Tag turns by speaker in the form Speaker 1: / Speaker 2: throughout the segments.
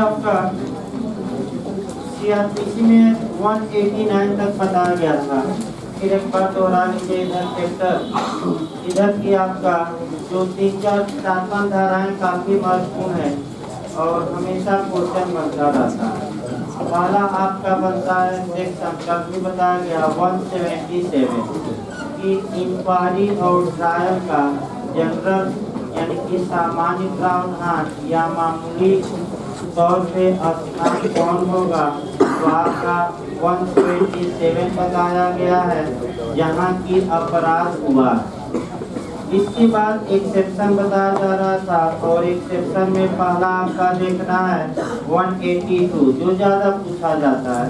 Speaker 1: आपका CRPC में 189 तक बताया गया था। फिर एक बार दोहरा लीजिए इधर सेक्टर इधर की आपका जो 3-4 धाराएं काफी महत्वपूर्ण है और हमेशा क्वेश्चन बनता रहता है। पहला आपका बनता है सेक्शन कल भी बताया गया 177 की इंक्वायरी और ट्रायल का जनरल यानी कि सामान्य प्रावधान या मामूली तौर पे स्थान कौन होगा, तो आपका 127 बताया गया है जहाँ की अपराध हुआ। इसके बाद एक सेक्शन बताया जा रहा था और एक सेक्शन में पहला आपका देखना है 182 जो ज़्यादा पूछा जाता है।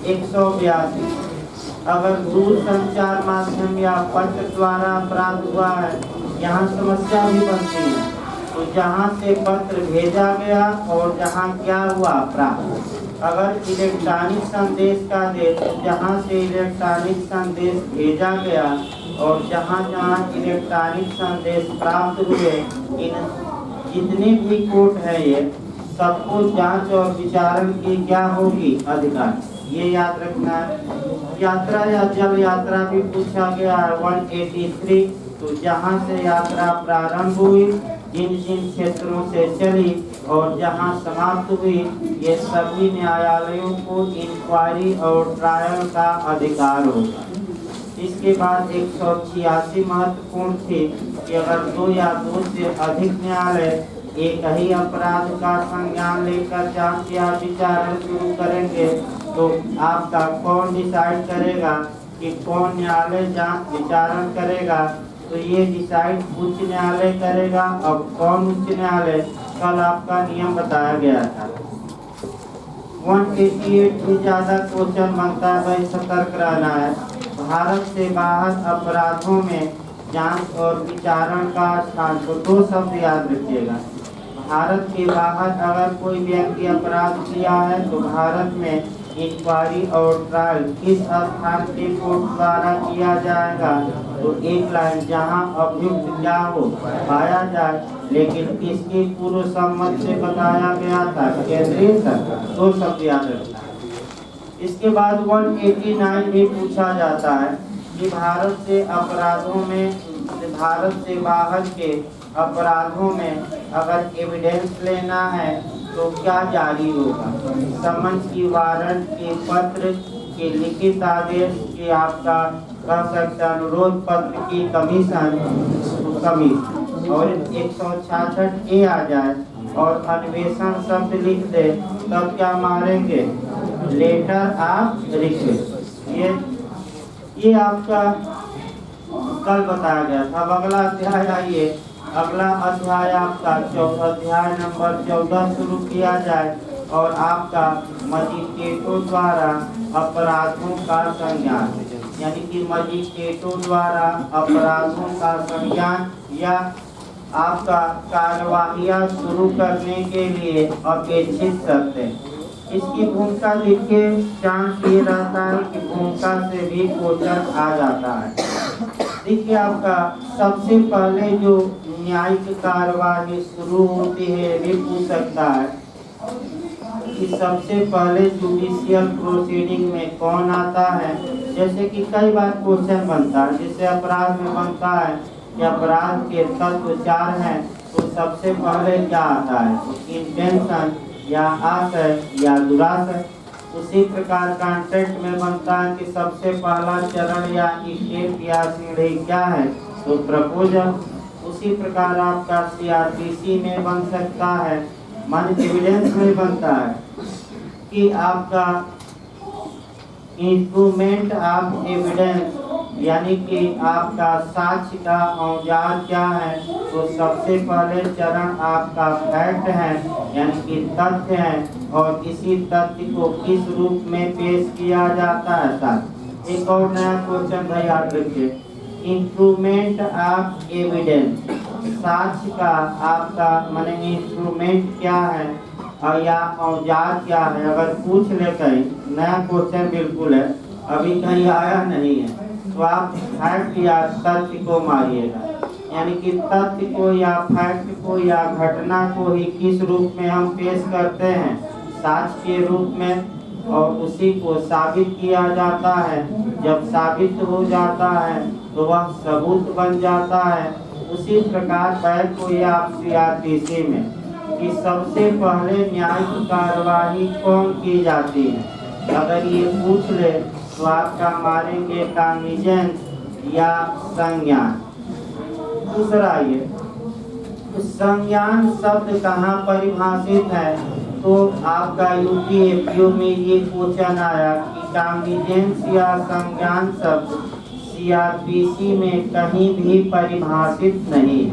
Speaker 1: 182 अगर दूरसंचार माध्यम या पत्र द्वारा अपराध हुआ है, यहाँ समस्या भी बनती है। तो जहाँ से पत्र भेजा गया और जहाँ क्या हुआ अपराध। अगर इलेक्ट्रॉनिक संदेश का दे तो जहाँ से इलेक्ट्रॉनिक संदेश भेजा गया और जहाँ जहाँ इलेक्ट्रॉनिक संदेश प्राप्त हुए, इन जितने भी कोर्ट है ये सबको जांच और विचारण की क्या होगी अधिकार, ये याद रखना है। यात्रा या जल यात्रा भी पूछा गया है 183 तो जहाँ से यात्रा प्रारंभ हुई, जिन जिन क्षेत्रों से चली और जहाँ समाप्त हुई, ये सभी न्यायालयों को इंक्वायरी और ट्रायल का अधिकार होगा। इसके बाद 186 महत्वपूर्ण थी कि अगर 2 या 2 से अधिक न्यायालय एक ही अपराध का संज्ञान लेकर जांच या विचारण शुरू करेंगे तो आपका कौन डिसाइड करेगा कि कौन न्यायालय जांच विचारण करेगा, तो ये डिसाइड उच्च न्यायालय करेगा। और कौन उच्च न्यायालय, कल आपका नियम बताया गया था। 188 से ज़्यादा क्वेश्चन बनता है, भाई सतर्क रहना है। भारत से बाहर अपराधों में जांच और विचारण का स्थान, तो 2 शब्द याद रखिएगा। भारत के बाहर अगर कोई व्यक्ति अपराध किया है तो भारत में इंक्वायरी और ट्रायल किस स्थान के कोर्ट द्वारा किया जाएगा, तो एक लाइन जहां अभियुक्त क्या हो पाया जाए, लेकिन किसकी पूर्व सम्मत से बताया गया था, केंद्रीय सरकार। 2 शब्द याद रखना है। इसके बाद 189 भी पूछा जाता है कि भारत से अपराधों में, भारत से बाहर के अपराधों में अगर एविडेंस लेना है तो क्या जारी होगा, समन की, वारंट के, पत्र के, लिखित आदेश के, आपका कह सकते अनुरोध पत्र की, कमीशन और 166 ए आ जाए और अन्वेषण शब्द लिख दे, तब क्या मारेंगे, लेटर ऑफ रिक्वेस्ट। ये आपका कल बताया गया था। अब अगला अध्याय आइए, अगला अध्याय आपका अध्याय नंबर 14 शुरू किया जाए और आपका मजिस्ट्रेटों द्वारा अपराधों का संज्ञान, यानी कि मजिस्ट्रेटों द्वारा अपराधों का संज्ञान या आपका कार्यवाहियाँ शुरू करने के लिए अपेक्षित शर्तें। इसकी भूमिका देखिए, चांस ये रहता है कि भूमिका से भी क्वेश्चन आ जाता है। देखिए आपका सबसे पहले जो न्यायिक कार्यवाही शुरू होती है, भी पूछ सकता है कि सबसे पहले जुडिशियल प्रोसीडिंग में कौन आता है। जैसे कि कई बार क्वेश्चन बनता है, जैसे अपराध में बनता है कि अपराध के तत्व चार हैं, तो सबसे पहले क्या आता है? इंटेंशन या आशय या दुराशय। उसी प्रकार कॉन्ट्रैक्ट में बनता है कि सबसे पहला चरण या स्टेप या सीढ़ी क्या है? तो प्रपोजल। उसी प्रकार आपका CRPC में बन सकता है, मान एविडेंस में बनता है कि आपका इंस्ट्रूमेंट ऑफ एविडेंस यानी कि आपका साक्ष्य का औजार क्या है? तो सबसे पहले चरण आपका फैक्ट है यानी कि तथ्य है, और इसी तथ्य को किस रूप में पेश किया जाता है? साथ एक और नया क्वेश्चन है, याद रखिए। इंस्ट्रूमेंट ऑफ एविडेंस, साक्ष्य का आपका माने इंस्ट्रूमेंट क्या है और या औजार क्या है? अगर पूछ ले कहीं, नया क्वेश्चन बिल्कुल है, अभी कहीं आया नहीं है, तो आप फैक्ट या तथ्य को मारिएगा, यानी कि तथ्य को या फैक्ट को या घटना को ही किस रूप में हम पेश करते हैं? साक्ष्य के रूप में, और उसी को साबित किया जाता है। जब साबित हो जाता है तो वह सबूत बन जाता है। उसी प्रकार बैक को या CRPC में कि सबसे पहले न्यायिक कार्यवाही कौन की जाती है? अगर ये पूछ ले तो आपका मारेंगे कॉग्निजेंस या संज्ञान। दूसरा ये संज्ञान शब्द कहाँ परिभाषित है? तो आपका UPFU में ये क्वेश्चन आया कि कॉग्निजेंस या संज्ञान शब्द CRPC में कहीं भी परिभाषित नहीं,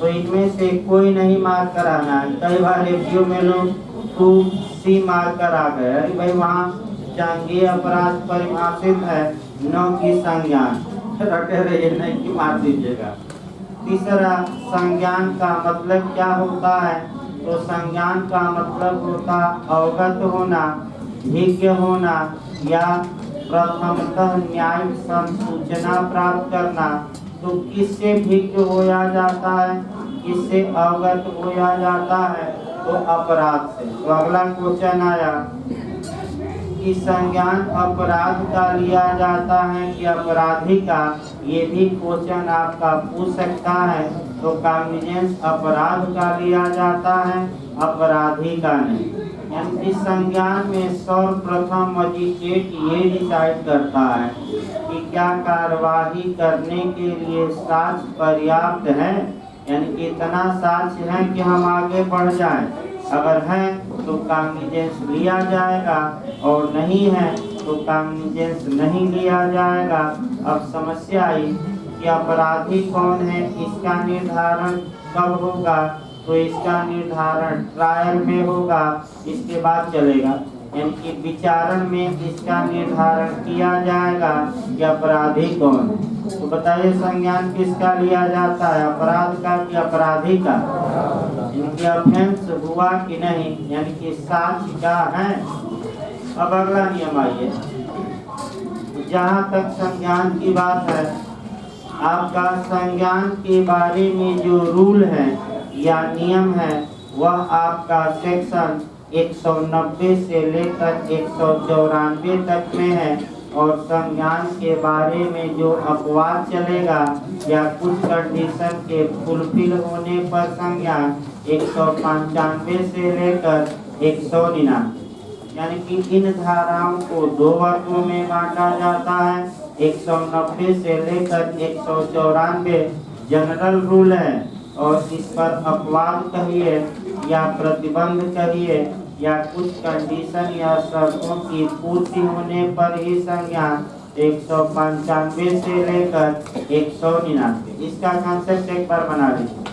Speaker 1: तो इनमें से कोई नहीं मार्क कराना है। कई बार FU में लोग 2C मार्क करा गए, अरे भाई वहाँ जंगीय अपराध परिभाषित है, न कि संज्ञान, रटे रहिए, नहीं कि मार दीजिएगा। तीसरा, संज्ञान का मतलब क्या होता है? तो संज्ञान का मतलब होता अवगत होना, भिज्ञ होना या प्रथमतः न्यायिक संसूचना प्राप्त करना। तो किससे भिज्ञ होया जाता है, किससे अवगत होया जाता है? तो अपराध से। तो अगला क्वेश्चन आया कि संज्ञान अपराध का लिया जाता है कि अपराधी का? ये भी क्वेश्चन आपका पूछ सकता है। तो कॉग्निजेंस अपराध का लिया जाता है, अपराधी का नहीं। यानी इस संज्ञान में सर्वप्रथम मजिस्ट्रेट ये डिसाइड करता है कि क्या कार्यवाही करने के लिए साक्ष्य पर्याप्त है, यानी कि इतना साक्ष्य है कि हम आगे बढ़ जाएं। अगर है तो कॉग्निजेंस लिया जाएगा, और नहीं है तो कॉग्निजेंस नहीं लिया जाएगा। अब समस्या आई कि अपराधी कौन है, इसका निर्धारण कब होगा? तो इसका निर्धारण ट्रायल में होगा, इसके बाद चलेगा, यानी कि विचारण में इसका निर्धारण किया जाएगा कि अपराधी कौन है। तो बताइए संज्ञान किसका लिया जाता है, अपराध का कि अपराधी का? इनकी ऑफेंस हुआ कि नहीं, यानी कि साक्ष्य का है। अब अगला नियम आइए, जहाँ तक संज्ञान की बात है, आपका संज्ञान के बारे में जो रूल है या नियम है वह आपका सेक्शन 190 से लेकर 194 तक में है। और संज्ञान के बारे में जो अपवाद चलेगा या कुछ कंडीशन के फुलफिल होने पर संज्ञान 195 से लेकर 199, यानी कि इन धाराओं को दो वर्गों में बांटा जाता है। 190 से लेकर 194 जनरल रूल है, और इस पर अपवाद कहिए या प्रतिबंध कहिए या कुछ कंडीशन या शर्तों की पूर्ति होने पर ही संज्ञान 195 से लेकर 199। इसका कंसेप्ट एक बार बना लीजिए।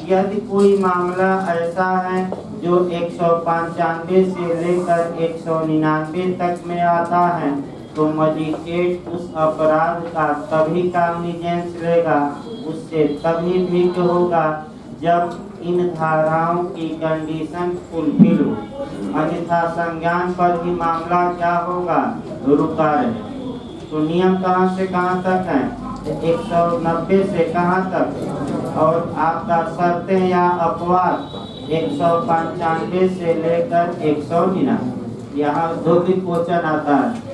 Speaker 1: यदि कोई मामला ऐसा है जो 195 से लेकर 199 तक में आता है, तो मजिस्ट्रेट उस अपराध का तभी कॉग्निजेंस लेगा, उससे तभी भिज्ञ होगा जब इन धाराओं की कंडीशन फुलफिल हो, अन्यथा संज्ञान पर ही मामला क्या होगा, रुका रहे। तो नियम कहाँ से कहाँ तक है? 190 से कहाँ तक? और आपका शर्तें या अपवाद 195 से लेकर 199। यहाँ दो भी क्वेश्चन आता है।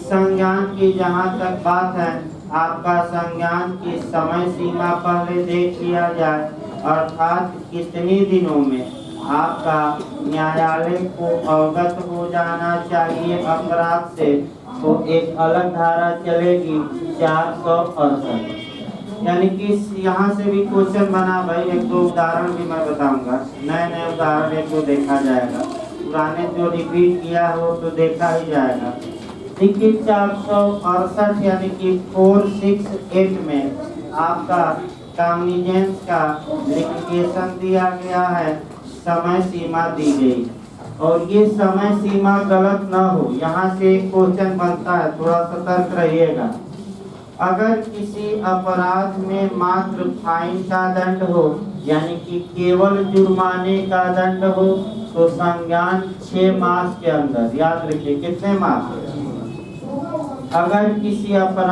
Speaker 1: संज्ञान की जहाँ तक बात है, आपका संज्ञान की समय सीमा पहले देख लिया जाए, अर्थात कितने दिनों में आपका न्यायालय को अवगत हो जाना चाहिए अपराध से, तो एक अलग धारा चलेगी 468। यानी कि यहाँ से भी क्वेश्चन बना भाई, एक दो उदाहरण भी मैं बताऊंगा, नए नए उदाहरण एक दो देखा जाएगा, पुराने जो रिपीट किया हो तो देखा ही जाएगा। देखिए 468 यानी कि 468 में आपका कॉग्निजेंस का लिमिटेशन दिया गया है, समय सीमा दी गई, और ये समय सीमा गलत ना हो, यहाँ से एक क्वेश्चन बनता है, थोड़ा सतर्क रहिएगा। अगर किसी अपराध में मात्र फाइन का दंड हो, यानी कि केवल जुर्माने का दंड हो, तो संज्ञान 6 मास के अंदर, याद रखिए कितने मास। अगर किसी अपराध